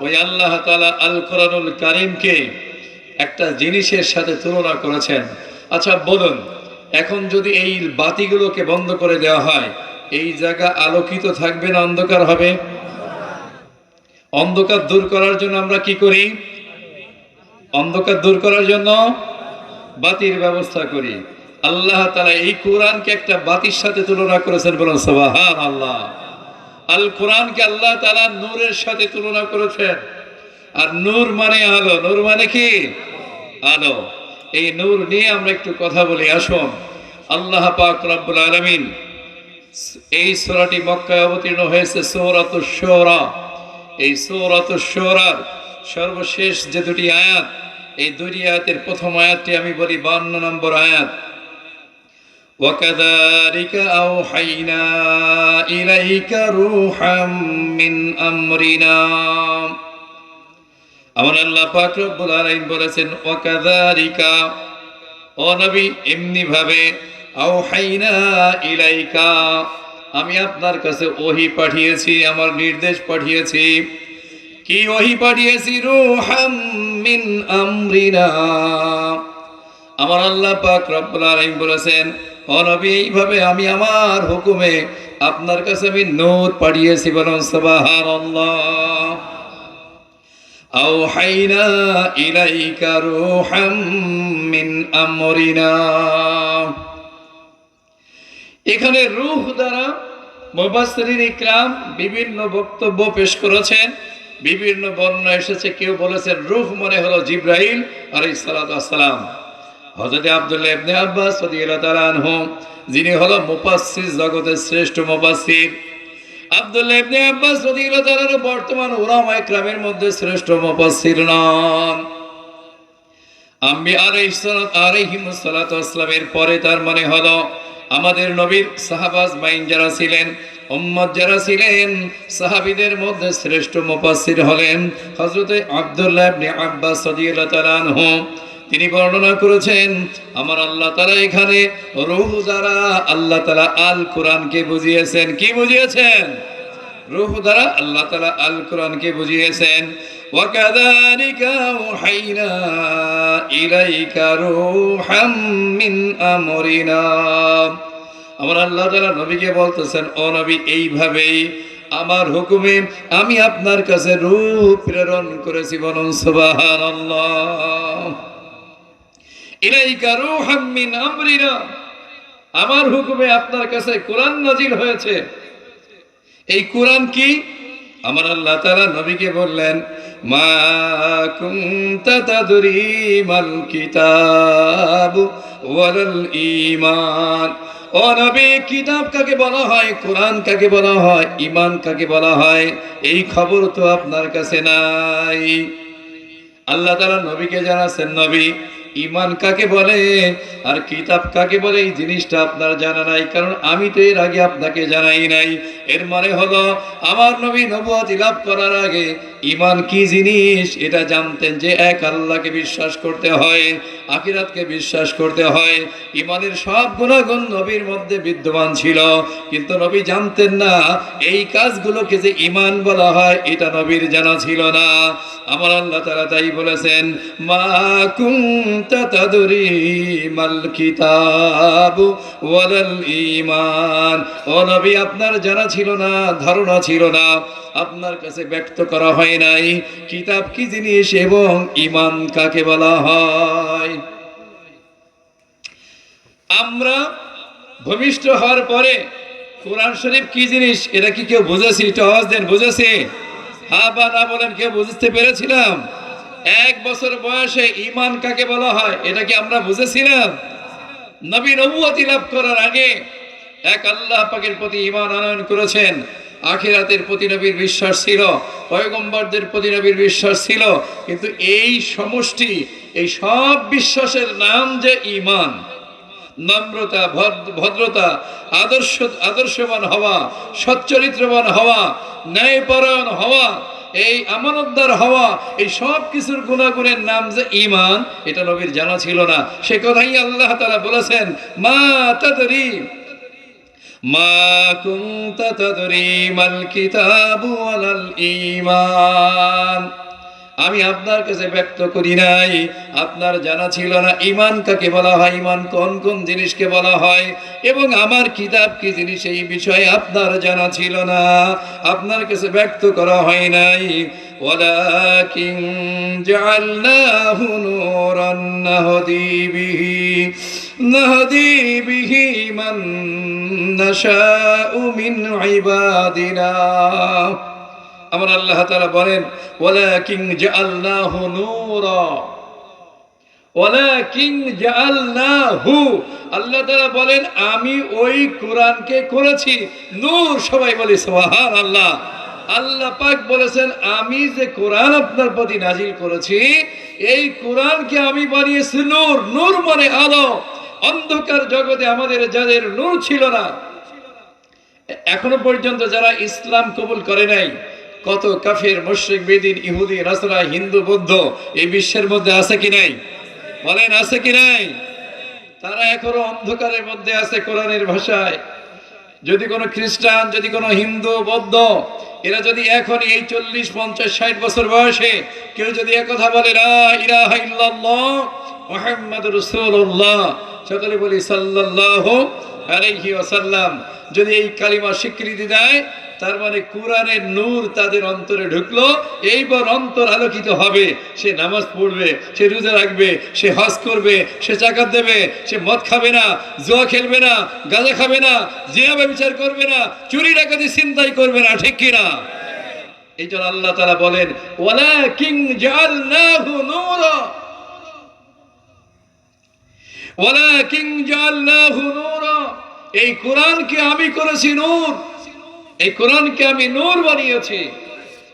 ওই আল্লাহ তাআলা আল কোরআনুল কারীমকে একটা জিনিসের সাথে তুলনা করেছেন। আচ্ছা বলুন, এখন যদি এই বাতিগুলোকে বন্ধ করে দেওয়া হয়, এই জায়গা আলোকিত থাকবে না অন্ধকার হবে? অন্ধকার দূর করার জন্য আমরা কি করি? অন্ধকার দূর করার জন্য বাতির ব্যবস্থা করি। আল্লাহ তাআলা এই কোরআনকে একটা বাতির সাথে তুলনা করেছেন, বলুন সুবহানাল্লাহ। আল কোরআনকে আল্লাহ তাআলা নূরের সাথে তুলনা করেছেন। আর নূর মানে আলো, নূর মানে কি? আলো। এই নূর নিয়ে আমরা একটু কথা বলি, আসুন। আল্লাহ পাক রব্বুল আলামিন এই সূরাটি মক্কায় অবতীর্ণ হয়েছে, সূরাতুশ শুরা। এই সূরাতুশ শুরার সর্বশেষ যে দুটি আয়াত, এই দুটি আয়াতের প্রথম আয়াতটি আমি বলি 52 নম্বর আয়াত। وَكَذَلِكَ أَوْحَيْنَا إِلَيْكَ رُوحًا مِّنْ أَمْرِنَا। আমার আল্লাহ পাক রব্বুল আলামিন বলেছেন, ওয়াকাযালিকা, ও নবী, এমনি ভাবে, আওহাইনা ইলাইকা, আমি আপনার কাছে ওহী পাঠিয়েছি, আমার নির্দেশ পাঠিয়েছি। কি ওহী পাঠিয়েছি? রূহাম মিন আমরিনা। আমার আল্লাহ পাক রব্বুল আলামিন বলেছেন, ও নবী, এইভাবে আমি আমার হুকুমে আপনার কাছে আমি নূর পাঠিয়েছি, বলুন সুবহানাল্লাহ। আওহাইনা ইলাইকা রূহাম মিন আমরিনা। এখানে রূহ দ্বারা মুফাসসিরিন ইকরাম বিভিন্ন বক্তব্য পেশ করেছেন, বিভিন্ন বর্ণনা এসেছে। কেউ বলেছেন রূহ মানে হলো জিবরাইল আলাইহিস সালাতু ওয়াস সালাম। হযরত আব্দুল্লাহ ইবনে আব্বাস রাদিয়াল্লাহু তাআলা আনহু, যিনি হলো মুফাসসির জগতের শ্রেষ্ঠ মুফাসসির, আব্দুল্লাহ ইবনে আব্বাস রাদিয়াল্লাহু তাআলা বর্তমান উলামায়ে কেরামের মধ্যে শ্রেষ্ঠ মুফাসসির নন। আম্বিয়া আলাইহিস সালাতু ওয়াস সালামের পরে, তার মানে হলো আমাদের নবীর সাহাবা আজমাইন যারা ছিলেন, উম্মত যারা ছিলেন, সাহাবীদের মধ্যে শ্রেষ্ঠ মুফাসসির হলেন হযরত আব্দুল্লাহ ইবনে আব্বাস রাদিয়াল্লাহু তাআলা আনহু। তিনি বর্ণনা করেছেন, আমার আল্লাহ তাআলা এখানে রূহ দ্বারা আল্লাহ তাআলা আল কোরআনকে বুঝিয়েছেন। কি বুঝিয়েছেন? রূহ দ্বারা আল্লাহ তাআলা আল কোরআনকে বুঝিয়েছেন। ওয়াকাযালিকা আওহাইনা ইলাইকা রূহাম মিন আমরিনা। আমার আল্লাহ তাআলা নবীকে বলতেছেন, ও নবী, এইভাবেই আমার হুকুমে আমি আপনার কাছে রূহ প্রেরণ করেছি, বলুন সুবহানাল্লাহ। ইলাইকা রূহাম মিন আমরিনা, আমার হুকুমে আপনার কাছে কোরআন নাজিল হয়েছে। এই কোরআন কি? আমার আল্লাহ তাআলা নবীকে বললেন, মা কুনতা তাদরি মাল কিতাব ওয়ালাল ঈমান। ও নবী, কিতাব কাকে বলা হয়, কোরআন কাকে বলা হয়, ঈমান কাকে বলা হয়, এই খবর তো আপনার কাছে নাই। আল্লাহ তাআলা নবীকে জানাচ্ছেন, নবী, ঈমান কাকে বলে আর কিতাব কাকে বলে এই জিনিসটা আপনার জানা নাই, কারণ আমি তো এর আগে আপনাকে জানাই নাই। এর মানে হলো আমার নবী নবুয়ত লাভ করার আগে ঈমান কি জিনিস এটা জানতেন, যে এক আল্লাহকে বিশ্বাস করতে হয়, আখিরাতকে বিশ্বাস করতে হয়। ঈমানের সব গুণাগুণ নবীর মধ্যে বিদ্যমান ছিল, কিন্তু নবী জানতেন না এই কাজগুলোকে যে ঈমান বলা হয়, এটা নবীর জানা ছিল না। আমার আল্লাহ তাআলা তাই বলেছেন, মা কুনতা তাদরি মাল কিতাব ওয়ালাল ঈমান। ও নবী, আপনার জানা ছিল না, ধারণা ছিল না, আপনার কাছে ব্যক্ত করা হয় নাই কিতাব কি জিনিস এবং ঈমান কাকে বলা হয়। আমরা ভূমিষ্ঠ হওয়ার পরে কোরআন শরীফ কি জিনিস এটা কি কেউ বুঝেছি? একটু আওয়াজ দেন, বুঝেছি? হ্যাঁ বা না বলেন, কেউ বুঝতে পেরেছিলাম? 1 বছর বয়সে ঈমান কাকে বলা হয় এটা কি আমরা বুঝেছিলাম? নবী নবুয়ত লাভ করার আগে এক আল্লাহ পাকের প্রতি ঈমান আনয়ন করেছেন, আখিরাতের প্রতি নবীর বিশ্বাস ছিল, পয়গম্বরদের প্রতি নবীর বিশ্বাস ছিল, কিন্তু এই সমষ্টি, এই সব বিশ্বাসের নাম যে ঈমান। নম্রতা, ভদ্রতা, আদর্শবান হওয়া, সচ্চরিত্রবান হওয়া, ন্যায়পরায়ণ হওয়া, এই আমানতদার হওয়া, এই সব কিছুর গুণাগুণের নাম যে ঈমান, এটা নবীর জানা ছিল না। সে কথাই আল্লাহ তাআলা বলেছেন, মা তাদরি মা কুনতা তাদরি মাল কিতাবু ওয়ালাল ঈমান। আমি আপনার কাছে ব্যক্ত করি নাই, আপনার জানা ছিল না ঈমান কাকে বলা হয়, ঈমান কোন কোন জিনিসকে বলা হয়, এবং আমার কিতাব কি জিনিস এই বিষয়ে আপনার জানা ছিল না, আপনার কাছে ব্যক্ত করা হয় নাই। ওয়ালাকিন জাআলনাহু নূরান নাহদি বিহি মান নাশাউ মিন ইবাদিনা। আমার আল্লাহ তাআলা বলেন ওয়ালাকিন জাআলনাহু নূরা, ওয়ালাকিন জাআলনাহু, আল্লাহ তাআলা বলেন আমি ওই কোরআনকে করেছি নূর। সবাই বলি সুবহানাল্লাহ। আল্লাহ পাক বলেছেন আমি যে কোরআন আপনার প্রতি নাজিল করেছি এই কোরআনকে আমি বানিয়েছি নূর। নূর মানে আলো। অন্ধকার জগতে আমাদের যাদের নূর ছিল না, এখনো পর্যন্ত যারা ইসলাম কবুল করে নাই, কত কাফির, মুশরিক, বেদিন, ইহুদি, নাসরা, হিন্দু, বৌদ্ধ এই বিশ্বের মধ্যে আছে কি নাই? বলেন আছে কি নাই? তারা এখনো অন্ধকারের মধ্যে আছে কোরআনের ভাষায়। যদি কোনো খ্রিস্টান, যদি কোনো হিন্দু, বৌদ্ধ, এরা যদি এখন এই 40, 50, 60 বছর বয়সে কেউ যদি একথা বলে লা ইলাহা ইল্লাল্লাহ মুহাম্মাদুর রাসূলুল্লাহ, সকলে বলি সাল্লাল্লাহু আলাইহি ওয়াসাল্লাম, যদি এই কালিমা স্বীকৃতি দেয়, তার মানে কোরআনের নূর তাদের অন্তরে ঢুকলো। এইবার অন্তর আলোকিত হবে। সে নামাজ পড়বে, সে রোজা রাখবে, সে হজ করবে, সে যাকাত দেবে, সে মদ খাবে না, জুয়া খেলবে না, গাঁজা খাবে না, জিনা ব্যভিচার করবে না, চুরি ডাকাতি ছিনতাই করবে না। ঠিক কি না? এই জন্য আল্লাহ তাআলা বলেন ওয়ালাকিন জাআলনাহু নূরা, ওয়ালাকিন জাআলনাহু নূরা, এই কোরআনকে আমি করেছি নূর, এই কোরআনকে আমি নূর বানিয়েছি।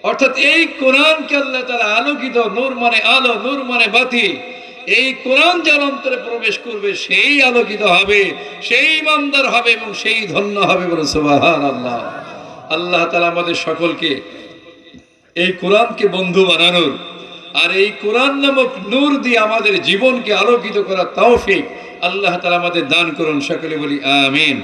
অর্থাৎ এই কোরআনকে আল্লাহ তাআলা আলোকিত, নূর মানে আলো, নূর মানে বাতি। এই কোরআন যার অন্তরে প্রবেশ করবে সেই আলোকিত হবে, সেই ইমানদার হবে এবং সেই ধন্য হবে। বলে সুবহানাল্লাহ। আল্লাহ তাআলা আমাদের সকলকে এই কোরআনকে বন্ধু বানানোর আর এই কোরআন নামক নূর দিয়ে আমাদের জীবনকে আলোকিত করার তৌফিক আল্লাহ তাআলা আমাদের দান করুন। সকলে বলি আমিন।